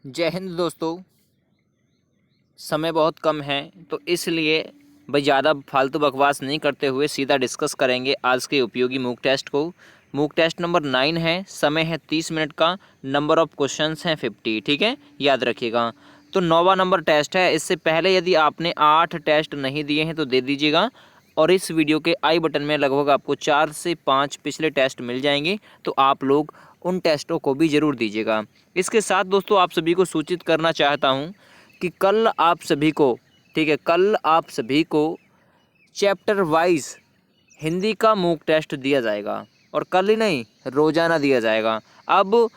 जय हिंद दोस्तों। समय बहुत कम है तो इसलिए भाई ज़्यादा फालतू बकवास नहीं करते हुए सीधा डिस्कस करेंगे आज के उपयोगी मूक टेस्ट को। मूक टेस्ट नंबर 9 है, समय है 30 मिनट का, नंबर ऑफ क्वेश्चंस हैं 50। ठीक है, याद रखिएगा। तो 9वां नंबर टेस्ट है। इससे पहले यदि आपने 8 टेस्ट नहीं दिए हैं तो दे दीजिएगा, और इस वीडियो के आई बटन में लगभग आपको 4 से 5 पिछले टेस्ट मिल जाएंगे, तो आप लोग उन टेस्टों को भी ज़रूर दीजिएगा। इसके साथ दोस्तों आप सभी को सूचित करना चाहता हूं कि कल आप सभी को, ठीक है, कल आप सभी को चैप्टर वाइज हिंदी का मूक टेस्ट दिया जाएगा, और कल ही नहीं, रोज़ाना दिया जाएगा। अब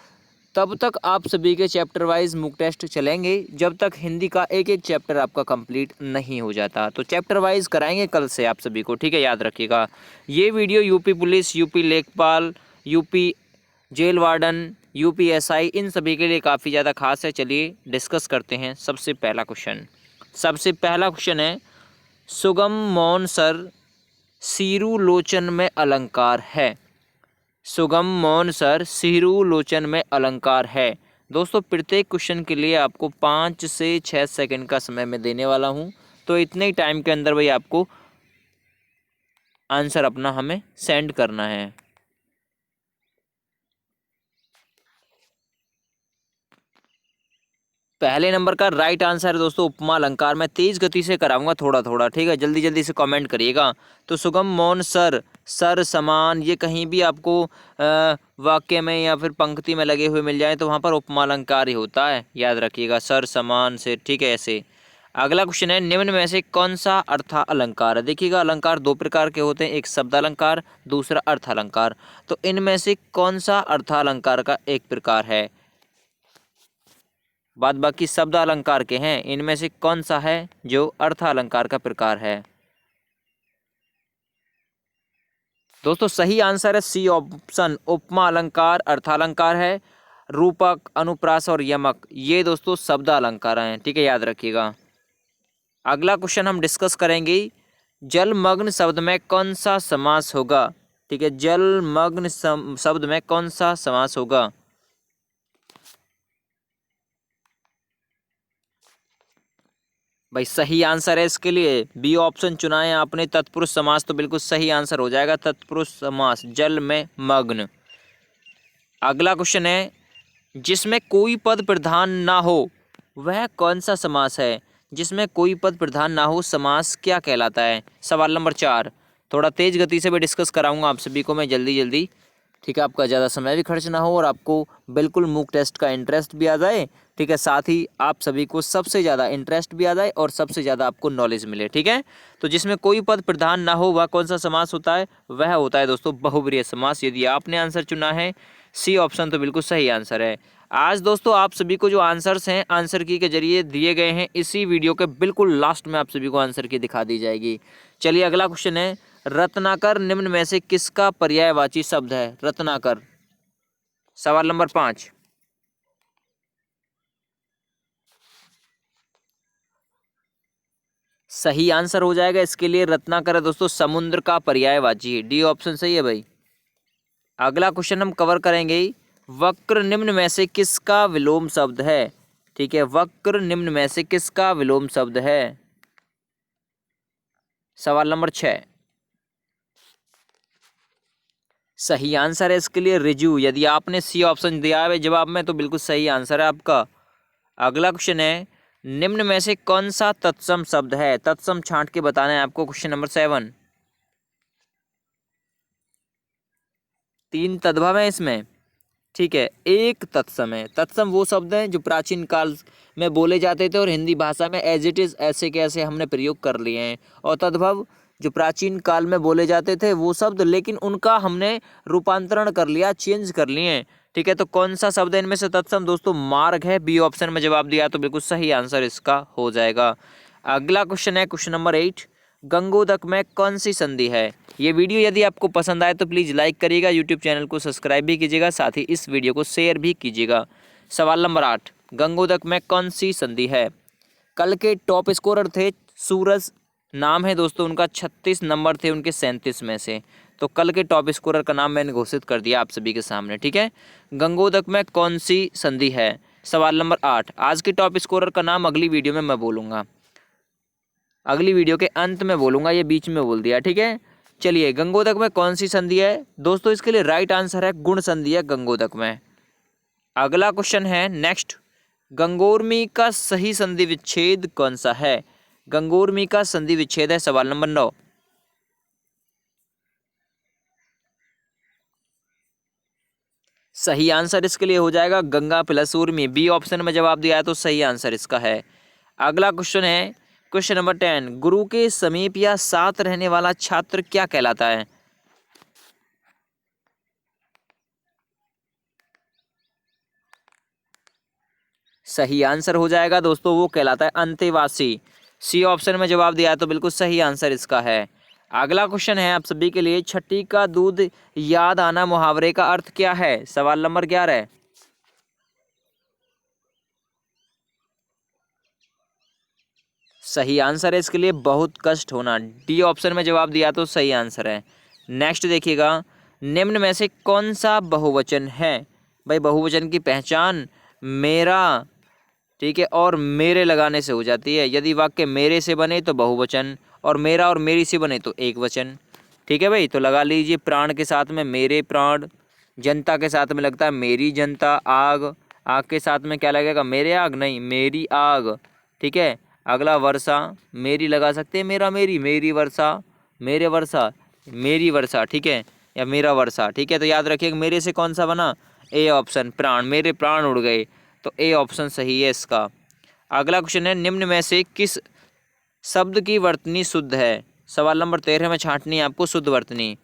तब तक आप सभी के चैप्टर वाइज मूक टेस्ट चलेंगे जब तक हिंदी का एक एक चैप्टर आपका कंप्लीट नहीं हो जाता। तो चैप्टर वाइज कराएंगे कल से आप सभी को, ठीक है, याद रखिएगा। ये वीडियो यूपी पुलिस, यूपी लेखपाल, यूपी जेल वार्डन, यूपीएसआई, इन सभी के लिए काफ़ी ज़्यादा खास है। चलिए डिस्कस करते हैं। सबसे पहला क्वेश्चन है, सुगम मौन सर सीरू लोचन में अलंकार है। सुगम मौन सर सीरू लोचन में अलंकार है। दोस्तों प्रत्येक क्वेश्चन के लिए आपको 5 से 6 सेकंड का समय मैं देने वाला हूं, तो इतने ही टाइम के अंदर भाई आपको आंसर अपना हमें सेंड करना है। पहले नंबर का राइट आंसर है दोस्तों उपमा अलंकार। मैं तेज गति से कराऊंगा थोड़ा थोड़ा, ठीक है, जल्दी जल्दी से कमेंट करिएगा। तो सुगम मौन सर, सर समान, ये कहीं भी आपको वाक्य में या फिर पंक्ति में लगे हुए मिल जाए तो वहाँ पर उपमा अलंकार ही होता है, याद रखिएगा, सर समान से, ठीक है, ऐसे। अगला क्वेश्चन है, निम्न में से कौन सा अर्था अलंकार है। देखिएगा अलंकार दो प्रकार के होते हैं, एक शब्द अलंकार, दूसरा अर्थ अलंकार। तो इनमें से कौन सा अर्था अलंकार का एक प्रकार है। बाद बाकी शब्द अलंकार के हैं, इनमें से कौन सा है जो अर्थ अलंकार का प्रकार है। दोस्तों सही आंसर है सी ऑप्शन, उपमा अलंकार अर्थालंकार है। रूपक, अनुप्रास और यमक, ये दोस्तों शब्द अलंकार हैं, ठीक है, याद रखिएगा। अगला क्वेश्चन हम डिस्कस करेंगे, जलमग्न शब्द में कौन सा समास होगा। ठीक है, जलमग्न शब्द में कौन सा समास होगा। भाई सही आंसर है इसके लिए बी ऑप्शन चुना है आपने, तत्पुरुष समास, तो बिल्कुल सही आंसर हो जाएगा तत्पुरुष समास, जल में मग्न। अगला क्वेश्चन है, जिसमें कोई पद प्रधान ना हो वह कौन सा समास है। जिसमें कोई पद प्रधान ना हो समास क्या कहलाता है। सवाल नंबर 4, थोड़ा तेज गति से भी डिस्कस कराऊंगा आप सभी को मैं जल्दी जल्दी, ठीक है, आपका ज़्यादा समय भी खर्च ना हो और आपको बिल्कुल मूक टेस्ट का इंटरेस्ट भी आ जाए, ठीक है, साथ ही आप सभी को सबसे ज़्यादा इंटरेस्ट भी आ जाए और सबसे ज़्यादा आपको नॉलेज मिले, ठीक है। तो जिसमें कोई पद प्रधान ना हो वह कौन सा समास होता है, वह होता है दोस्तों बहुब्रीहि समास। यदि आपने आंसर चुना है सी ऑप्शन तो बिल्कुल सही आंसर है। आज दोस्तों आप सभी को जो आंसर्स हैं आंसर की के जरिए दिए गए हैं, इसी वीडियो के बिल्कुल लास्ट में आप सभी को आंसर की दिखा दी जाएगी। चलिए अगला क्वेश्चन है, रत्नाकर निम्न में से किसका पर्यायवाची शब्द है। रत्नाकर। सवाल नंबर 5, सही आंसर हो जाएगा इसके लिए रत्नाकर है दोस्तों समुद्र का पर्यायवाची है, डी ऑप्शन सही है भाई। अगला क्वेश्चन हम कवर करेंगे, वक्र निम्न में से किसका विलोम शब्द है। ठीक है, वक्र निम्न में से किसका विलोम शब्द है। सवाल नंबर 6, सही आंसर है इसके लिए ऋजु। यदि आपने सी ऑप्शन दिया है जवाब में तो बिल्कुल सही आंसर है आपका। अगला क्वेश्चन है, निम्न में से कौन सा तत्सम शब्द है। तत्सम छांट के बताना है आपको। क्वेश्चन नंबर 7, 3 तद्भव है इसमें, ठीक है, एक तत्सम है। तत्सम वो शब्द हैं जो प्राचीन काल में बोले जाते थे और हिंदी भाषा में एज इट इज़ ऐसे के ऐसे हमने प्रयोग कर लिए हैं। और तद्भव जो प्राचीन काल में बोले जाते थे वो शब्द, लेकिन उनका हमने रूपांतरण कर लिया, चेंज कर लिए हैं, ठीक है। तो कौन सा शब्द है इनमें से तत्सम दोस्तों, मार्ग है। बी ऑप्शन में जवाब दिया तो बिल्कुल सही आंसर इसका हो जाएगा। अगला क्वेश्चन है क्वेश्चन नंबर 8, गंगोदक में कौन सी संधि है। ये वीडियो यदि आपको पसंद आए तो प्लीज़ लाइक करिएगा, यूट्यूब चैनल को सब्सक्राइब भी कीजिएगा, साथ ही इस वीडियो को शेयर भी कीजिएगा। सवाल नंबर 8, गंगोदक में कौन सी संधि है। कल के टॉप स्कोरर थे सूरज, नाम है दोस्तों उनका, 36 नंबर थे उनके 37 में से। तो कल के टॉप स्कोरर का नाम मैंने घोषित कर दिया आप सभी के सामने, ठीक है। गंगोदक में कौन सी संधि है। सवाल नंबर 8, आज के टॉप स्कोरर का नाम अगली वीडियो में मैं बोलूँगा, अगली वीडियो के अंत में बोलूँगा, ये बीच में बोल दिया, ठीक है। चलिए, गंगोदक में कौन सी संधि है दोस्तों? इसके लिए राइट आंसर है गुण संधि है गंगोदक में। अगला क्वेश्चन है नेक्स्ट, गंगोर्मी का सही संधि विच्छेद कौन सा है? गंगोर्मी का संधि विच्छेद है सवाल नंबर 9। सही आंसर इसके लिए हो जाएगा Ganga plus Urmi. B option में जवाब दिया है तो सही आंसर इसका है। अगला क्वेश्चन है क्वेश्चन नंबर 10, गुरु के समीप या साथ रहने वाला छात्र क्या कहलाता है? सही आंसर हो जाएगा दोस्तों, वो कहलाता है अंतेवासी। सी ऑप्शन में जवाब दिया है तो बिल्कुल सही आंसर इसका है। अगला क्वेश्चन है आप सभी के लिए, छठी का दूध याद आना मुहावरे का अर्थ क्या है? सवाल नंबर 11। सही आंसर है इसके लिए बहुत कष्ट होना। डी ऑप्शन में जवाब दिया तो सही आंसर है। नेक्स्ट देखिएगा, निम्न में से कौन सा बहुवचन है? भाई बहुवचन की पहचान मेरा, ठीक है, और मेरे लगाने से हो जाती है। यदि वाक्य मेरे से बने तो बहुवचन, और मेरा और मेरी से बने तो एक वचन, ठीक है भाई। तो लगा लीजिए, प्राण के साथ में मेरे प्राण, जनता के साथ में लगता है मेरी जनता, आग, आग के साथ में क्या लगेगा? मेरे आग नहीं, मेरी आग, ठीक है। अगला वर्षा, मेरी लगा सकते हैं, मेरा मेरी, मेरी वर्षा, मेरे वर्षा, मेरी वर्षा, ठीक है, या मेरा वर्षा, ठीक है। तो याद रखिएगा मेरे से कौन सा बना? ए ऑप्शन, प्राण, मेरे प्राण उड़ गए, तो ए ऑप्शन सही है इसका। अगला क्वेश्चन है, निम्न में से किस शब्द की वर्तनी शुद्ध है? सवाल नंबर 13 में छांटनी है आपको शुद्ध वर्तनी।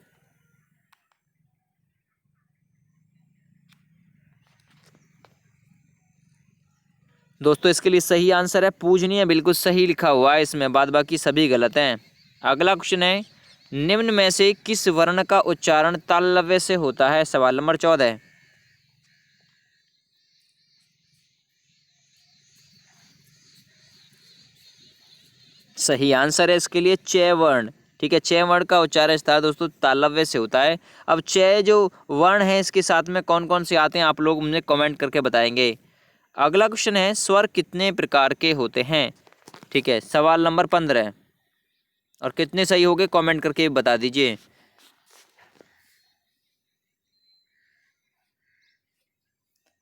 दोस्तों इसके लिए सही आंसर है पूजनीय, बिल्कुल सही लिखा हुआ है इसमें, बाद बाकी सभी गलत हैं। अगला क्वेश्चन है, निम्न में से किस वर्ण का उच्चारण तालव्य से होता है? सवाल नंबर 14। सही आंसर है इसके लिए च वर्ण, ठीक है। च वर्ण का उच्चारण इस तरह दोस्तों तालव्य से होता है। अब च जो वर्ण है इसके साथ में कौन कौन से आते हैं आप लोग मुझे कमेंट करके बताएंगे। अगला क्वेश्चन है, स्वर कितने प्रकार के होते हैं? ठीक है, सवाल नंबर 15, और कितने सही हो गए कमेंट करके बता दीजिए।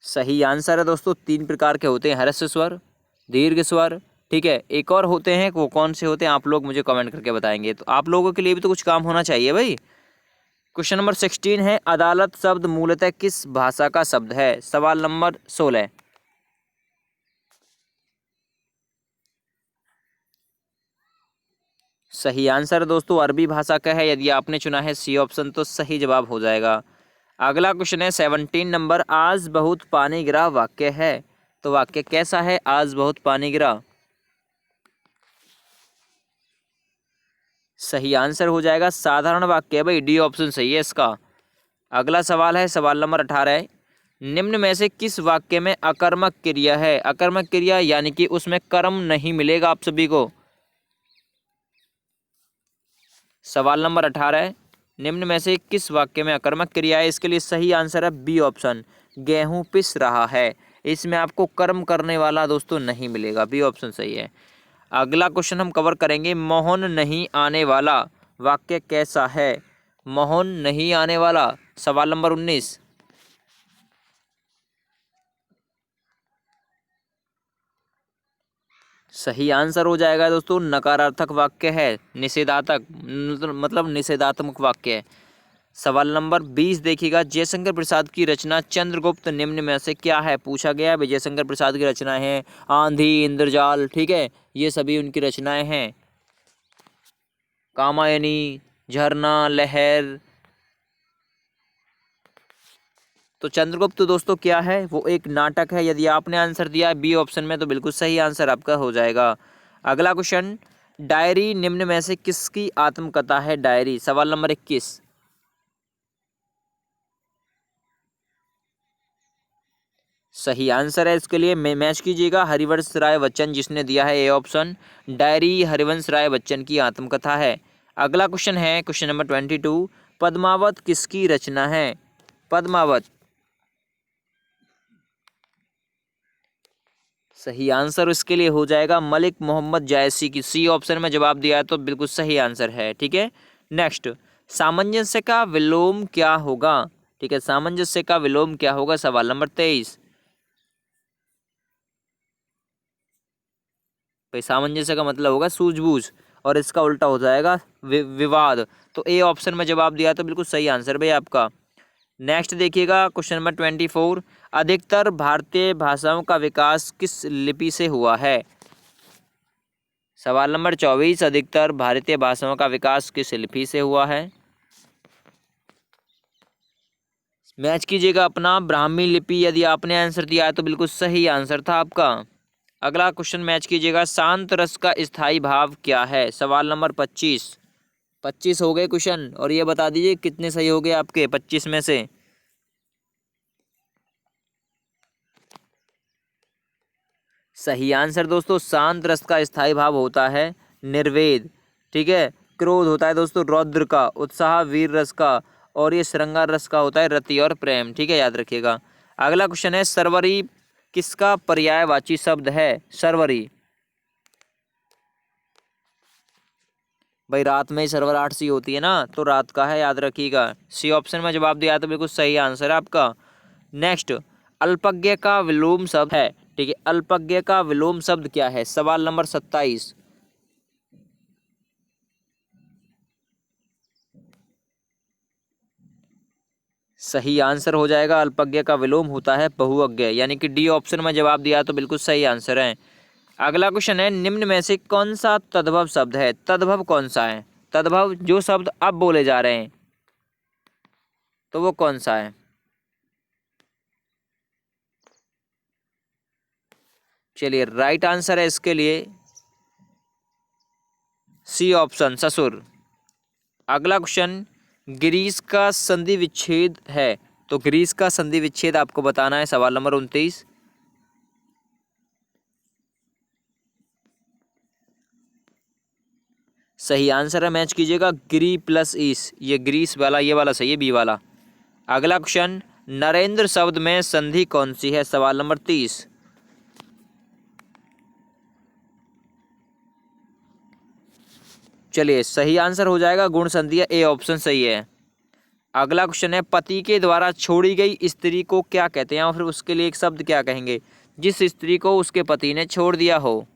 सही आंसर है दोस्तों 3 प्रकार के होते हैं, ह्रस्व स्वर, दीर्घ स्वर, ठीक है। एक और होते हैं, वो कौन से होते हैं आप लोग मुझे कमेंट करके बताएंगे। तो आप लोगों के लिए भी तो कुछ काम होना चाहिए भाई। क्वेश्चन नंबर 16 है, अदालत शब्द मूलतः किस भाषा का शब्द है? सवाल नंबर 16। सही आंसर दोस्तों अरबी भाषा का है। यदि आपने चुना है सी ऑप्शन तो सही जवाब हो जाएगा। अगला क्वेश्चन है 17 नंबर, आज बहुत पानी गिरा वाक्य है, तो वाक्य कैसा है? आज बहुत पानी गिरा। सही आंसर हो जाएगा साधारण वाक्य है भाई, डी ऑप्शन सही है इसका। अगला सवाल है सवाल नंबर 18, निम्न में से किस वाक्य में अकर्मक क्रिया है? अकर्मक क्रिया यानी कि उसमें कर्म नहीं मिलेगा आप सभी को। सवाल नंबर 18, निम्न में से किस वाक्य में अकर्मक क्रिया है? इसके लिए सही आंसर है बी ऑप्शन, गेहूं पिस रहा है। इसमें आपको कर्म करने वाला दोस्तों नहीं मिलेगा, बी ऑप्शन सही है। अगला क्वेश्चन हम कवर करेंगे, मोहन नहीं आने वाला वाक्य कैसा है? मोहन नहीं आने वाला, सवाल नंबर 19। सही आंसर हो जाएगा दोस्तों नकारात्मक वाक्य है, निषेधात्मक, मतलब निषेधात्मक वाक्य है। सवाल नंबर 20 देखिएगा, जयशंकर प्रसाद की रचना चंद्रगुप्त निम्न में से क्या है? पूछा गया है जयशंकर प्रसाद की रचनाएं हैं आंधी, इंद्रजाल, ठीक है, ये सभी उनकी रचनाएं हैं। कामायनी, झरना, लहर। तो चंद्रगुप्त दोस्तों क्या है? वो एक नाटक है। यदि आपने आंसर दिया है बी ऑप्शन में तो बिल्कुल सही आंसर आपका हो जाएगा। अगला क्वेश्चन, डायरी निम्न में से किसकी आत्मकथा है? डायरी, सवाल नंबर 21। सही आंसर है इसके लिए मैच कीजिएगा, हरिवंश राय बच्चन जिसने दिया है A option, diary Harivansh Rai Bachchan की आत्मकथा है। अगला क्वेश्चन है क्वेश्चन नंबर 22, पद्मावत किसकी रचना है? पद्मावत, सही आंसर इसके लिए हो जाएगा मलिक मोहम्मद जायसी की। सी ऑप्शन में जवाब दिया है तो बिल्कुल सही आंसर है। ठीक है, नेक्स्ट, सामंजस्य का विलोम क्या होगा? ठीक है, सामंजस्य का विलोम क्या होगा? सवाल नंबर 23। भाई सामंजस्य का मतलब होगा सूझबूझ और इसका उल्टा हो जाएगा विवाद। तो ए ऑप्शन में जवाब दिया तो बिल्कुल सही आंसर भाई आपका। नेक्स्ट देखिएगा क्वेश्चन नंबर 24। अधिकतर भारतीय भाषाओं का विकास किस लिपि से हुआ है? सवाल नंबर 24। अधिकतर भारतीय भाषाओं का विकास किस लिपि से हुआ है? मैच कीजिएगा अपना ब्राह्मी लिपि। यदि आपने आंसर दिया है तो बिल्कुल सही आंसर था आपका। अगला क्वेश्चन मैच कीजिएगा, शांत रस का स्थायी भाव क्या है? सवाल नंबर 25। 25 हो गए क्वेश्चन और ये बता दीजिए कितने सही हो गए आपके 25 में से। सही आंसर दोस्तों, शांत रस का स्थायी भाव होता है निर्वेद। ठीक है, क्रोध होता है दोस्तों रौद्र का, उत्साह वीर रस का, और ये श्रृंगार रस का होता है रति और प्रेम। ठीक है, याद रखिएगा। अगला क्वेश्चन है, सर्वरी किसका पर्यायवाची शब्द है? सर्वरी, भाई रात में ही सर्वराहट सी होती है ना, तो रात का है, याद रखिएगा। सी ऑप्शन में जवाब दिया तो बिल्कुल सही आंसर है आपका। नेक्स्ट, अल्पज्ञ का विलोम शब्द है। ठीक है, अल्पज्ञ का विलोम शब्द क्या है? सवाल नंबर 27। सही आंसर हो जाएगा, अल्पज्ञ का विलोम होता है बहुअज्ञ, यानी कि डी ऑप्शन में जवाब दिया तो बिल्कुल सही आंसर है। अगला क्वेश्चन है, निम्न में से कौन सा तद्भव शब्द है? तद्भव कौन सा है? तद्भव जो शब्द अब बोले जा रहे हैं तो वो कौन सा है? चलिए, राइट आंसर है इसके लिए सी ऑप्शन, ससुर। अगला क्वेश्चन, ग्रीस का संधि विच्छेद है, तो ग्रीस का संधि विच्छेद आपको बताना है। सवाल नंबर 29। सही आंसर है, मैच कीजिएगा, ग्री प्लस ईस। ये ग्रीस वाला, ये वाला सही है, बी वाला। अगला क्वेश्चन, नरेंद्र शब्द में संधि कौन सी है? सवाल नंबर 30। चलिए, सही आंसर हो जाएगा गुण संधि है, ए ऑप्शन सही है। अगला क्वेश्चन है, पति के द्वारा छोड़ी गई स्त्री को क्या कहते हैं, और फिर उसके लिए एक शब्द क्या कहेंगे जिस स्त्री को उसके पति ने छोड़ दिया हो?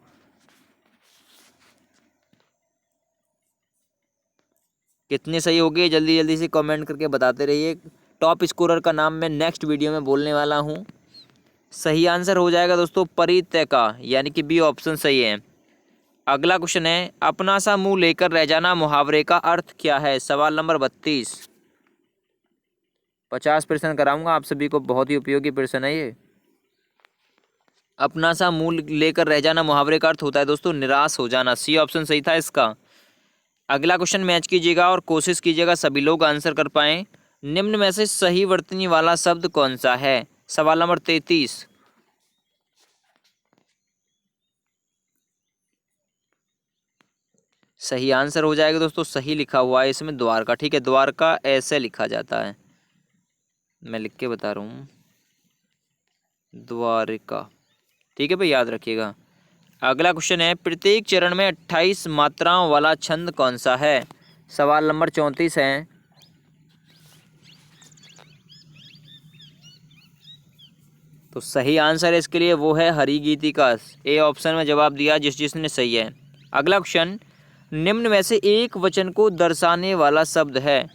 कितने सही हो गए जल्दी जल्दी से कमेंट करके बताते रहिए। टॉप स्कोरर का नाम मैं नेक्स्ट वीडियो में बोलने वाला हूँ। सही आंसर हो जाएगा दोस्तों परित्य का, यानी कि बी ऑप्शन सही है। अगला क्वेश्चन है, अपना सा मुंह लेकर रह जाना मुहावरे का अर्थ क्या है? सवाल नंबर 32। 50 प्रश्न कराऊंगा आप सभी को, बहुत ही उपयोगी प्रश्न है ये। अपना सा मुंह लेकर रह जाना मुहावरे का अर्थ होता है दोस्तों निराश हो जाना। सी ऑप्शन सही था इसका। अगला क्वेश्चन मैच कीजिएगा और कोशिश कीजिएगा सभी लोग आंसर कर पाएं। निम्न में से सही वर्तनी वाला शब्द कौन सा है? सवाल नंबर 33। सही आंसर हो जाएगा दोस्तों, सही लिखा हुआ है इसमें द्वारका। ठीक है, द्वारका ऐसे लिखा जाता है, मैं लिख के बता रहा हूँ, द्वारिका। ठीक है भाई, याद रखिएगा। अगला क्वेश्चन है, प्रत्येक चरण में 28 मात्राओं वाला छंद कौन सा है? सवाल नंबर 34 है। तो सही आंसर है इसके लिए वो है हरिगीतिका। ए ऑप्शन में जवाब दिया जिसने सही है। अगला क्वेश्चन, निम्न में से एक वचन को दर्शाने वाला शब्द है।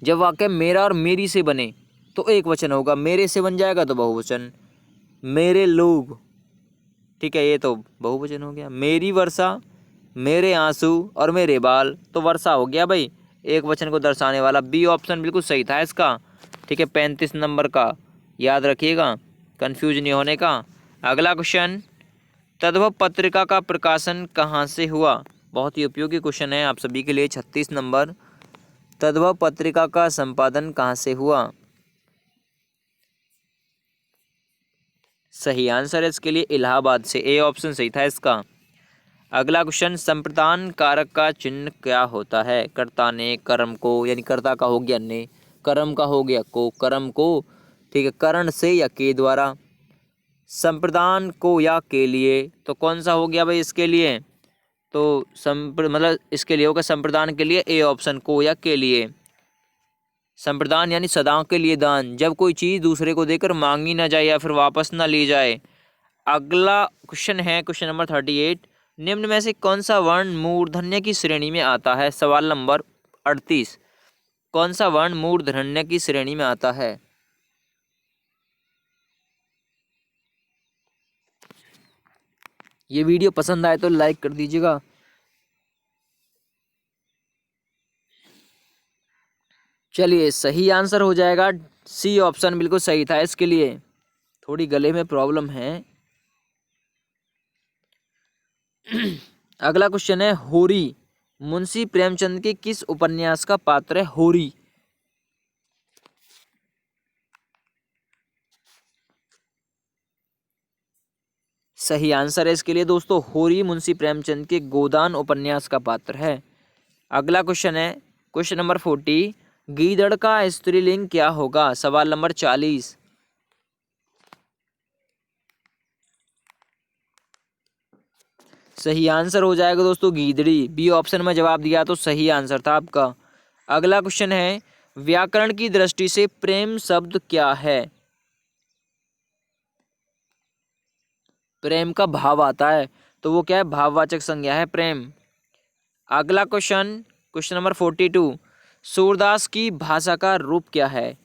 जब वाक्य मेरा और मेरी से बने तो एक वचन होगा, मेरे से बन जाएगा तो बहुवचन। मेरे लोग, ठीक है, ये तो बहुवचन हो गया। मेरी वर्षा, मेरे आंसू और मेरे बाल, तो वर्षा हो गया भाई एक वचन को दर्शाने वाला। बी ऑप्शन बिल्कुल सही था इसका। ठीक है, 35 नंबर का, याद रखिएगा, कंफ्यूज नहीं होने का। अगला क्वेश्चन, तद्भव पत्रिका का प्रकाशन कहाँ से हुआ? बहुत ही उपयोगी क्वेश्चन है आप सभी के लिए। 36 नंबर, तद्भव पत्रिका का संपादन कहाँ से हुआ? सही आंसर है इसके लिए इलाहाबाद से। ए ऑप्शन सही था इसका। अगला क्वेश्चन, संप्रदान कारक का चिन्ह क्या होता है? कर्ता ने, कर्म को, यानी कर्ता का हो गया ने, कर्म का हो गया को, कर्म को, ठीक है, करण से या के द्वारा, संप्रदान को या के लिए, तो कौन सा हो गया भाई इसके लिए? तो मतलब इसके लिए होगा संप्रदान के लिए ए ऑप्शन, को या के लिए। संप्रदान यानी सदा के लिए दान, जब कोई चीज़ दूसरे को देकर मांगी ना जाए या फिर वापस ना ली जाए। अगला क्वेश्चन है क्वेश्चन नंबर 38। निम्न में से कौन सा वर्ण मूर्धन्य की श्रेणी में आता है? सवाल नंबर 38। कौन सा वर्ण मूर्धन्य की श्रेणी में आता है? ये वीडियो पसंद आए तो लाइक कर दीजिएगा। चलिए सही आंसर हो जाएगा सी ऑप्शन, बिल्कुल सही था। इसके लिए थोड़ी गले में प्रॉब्लम है। अगला क्वेश्चन है होरी मुंशी प्रेमचंद के किस उपन्यास का पात्र है? होरी। सही आंसर है इसके लिए दोस्तों, होरी मुंशी प्रेमचंद के गोदान उपन्यास का पात्र है। अगला क्वेश्चन है क्वेश्चन नंबर 40। गीदड़ का स्त्रीलिंग क्या होगा? सवाल नंबर 40। सही आंसर हो जाएगा दोस्तों गीदड़ी। बी ऑप्शन में जवाब दिया तो सही आंसर था आपका। अगला क्वेश्चन है व्याकरण की दृष्टि से प्रेम शब्द क्या है? प्रेम का भाव आता है तो वो क्या है? भाववाचक संज्ञा है प्रेम। अगला क्वेश्चन क्वेश्चन नंबर 42। सूरदास की भाषा का रूप क्या है?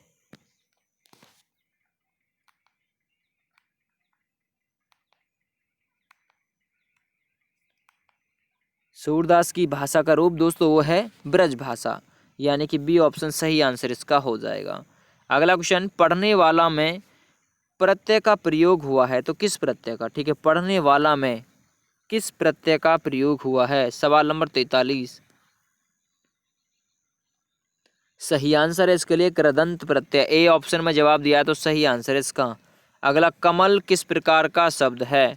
सूरदास की भाषा का रूप दोस्तों वो है ब्रज भाषा, यानी कि बी ऑप्शन सही आंसर इसका हो जाएगा। अगला क्वेश्चन पढ़ने वाला में प्रत्यय का प्रयोग हुआ है तो किस प्रत्यय का? ठीक है, पढ़ने वाला में किस प्रत्यय का प्रयोग हुआ है? सवाल नंबर 43। सही आंसर है इसके लिए कृदंत प्रत्यय। ए ऑप्शन में जवाब दिया तो सही आंसर है इसका। अगला कमल किस प्रकार का शब्द है?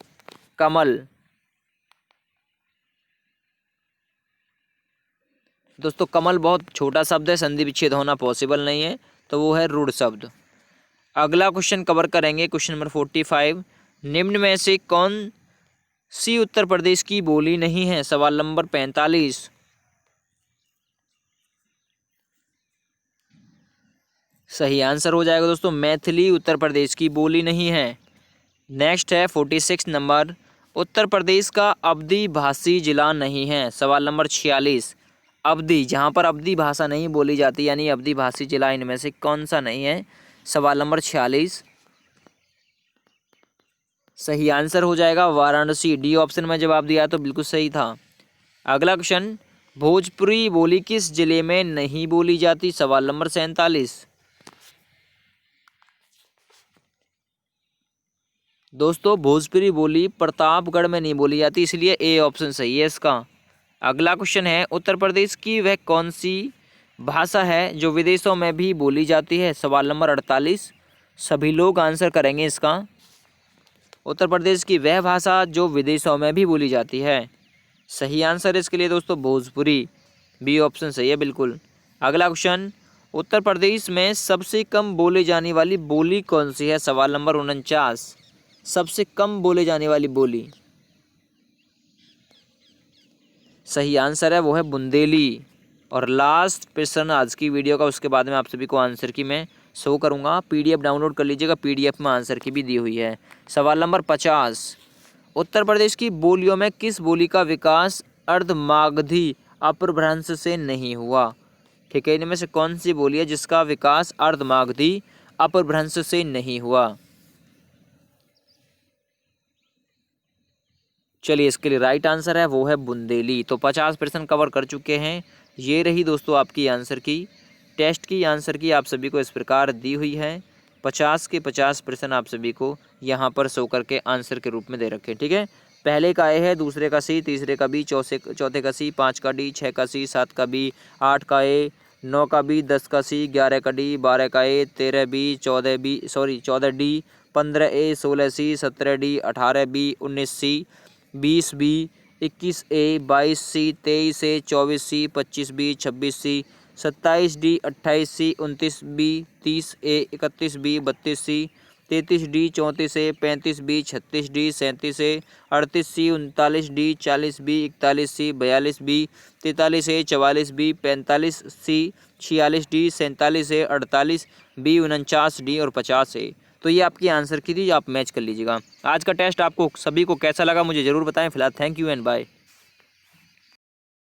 कमल दोस्तों कमल बहुत छोटा शब्द है, संधि विच्छेद होना पॉसिबल नहीं है, तो वो है रूढ़ शब्द। अगला क्वेश्चन कवर करेंगे क्वेश्चन नंबर 45। निम्न में से कौन सी उत्तर प्रदेश की बोली नहीं है? सवाल नंबर 45। सही आंसर हो जाएगा दोस्तों मैथिली उत्तर प्रदेश की बोली नहीं है। नेक्स्ट है 46 नंबर। उत्तर प्रदेश का अवधी भाषी जिला नहीं है। सवाल नंबर 46। अवधी, जहाँ पर अवधी भाषा नहीं बोली जाती यानी अवधी भाषी जिला इनमें से कौन सा नहीं है? सवाल नंबर 46। सही आंसर हो जाएगा वाराणसी। डी ऑप्शन में जवाब दिया तो बिल्कुल सही था। अगला क्वेश्चन भोजपुरी बोली किस जिले में नहीं बोली जाती? सवाल नंबर 47। दोस्तों भोजपुरी बोली प्रतापगढ़ में नहीं बोली जाती, इसलिए ए ऑप्शन सही है इसका। अगला क्वेश्चन है उत्तर प्रदेश की वह कौन सी भाषा है जो विदेशों में भी बोली जाती है? सवाल नंबर 48। सभी लोग आंसर करेंगे इसका। उत्तर प्रदेश की वह भाषा जो विदेशों में भी बोली जाती है। सही आंसर इसके लिए दोस्तों भोजपुरी। बी ऑप्शन सही है बिल्कुल। अगला क्वेश्चन उत्तर प्रदेश में सबसे कम बोले जाने वाली बोली कौन सी है? सवाल नंबर 49। सबसे कम बोले जाने वाली बोली, सही आंसर है वो है बुंदेली। और लास्ट प्रश्न आज की वीडियो का, उसके बाद में आप सभी को आंसर की मैं शो करूंगा। पीडीएफ डाउनलोड कर लीजिएगा, पीडीएफ में आंसर की भी दी हुई है। सवाल नंबर 50। उत्तर प्रदेश की बोलियों में किस बोली का विकास अर्धमागधी अपभ्रंश से नहीं हुआ? ठीक है, इनमें से कौन सी बोली है जिसका विकास अर्धमागधी अपभ्रंश से नहीं हुआ? चलिए इसके लिए राइट आंसर है वो है बुंदेली। तो 50% कवर कर चुके हैं। ये रही दोस्तों आपकी आंसर की, टेस्ट की आंसर की आप सभी को इस प्रकार दी हुई है। 50 के 50% आप सभी को यहाँ पर शो करके आंसर के रूप में दे रखे। ठीक है, पहले का ए है, दूसरे का सी, तीसरे का बी, चौथे का सी, 5 का डी, 6 का सी, 7 का बी, 8 का ए, 9 का बी, 10 का सी, 11 का डी, 12 का ए, 13 बी, 14 डी, 15 ए, 16 सी, 17 डी, 18 बी, 19 सी, 20 बी, 21 ए, 22 सी, 23 ए, 24 सी, 25 बी, 26 सी, 27 डी, 28 सी, 29 बी, 30 ए, 31 बी, 32 सी, 33D, 34A, 35B, 36D, 37A, 38C, 39D, 40B, 41C, 42B, 43A, 44B, 45C, 46D, 47A, 48B, 49D और 50A। तो ये आपकी आंसर की थी, आप मैच कर लीजिएगा। आज का टेस्ट आपको सभी को कैसा लगा मुझे ज़रूर बताएं। फिलहाल थैंक यू एंड बाय।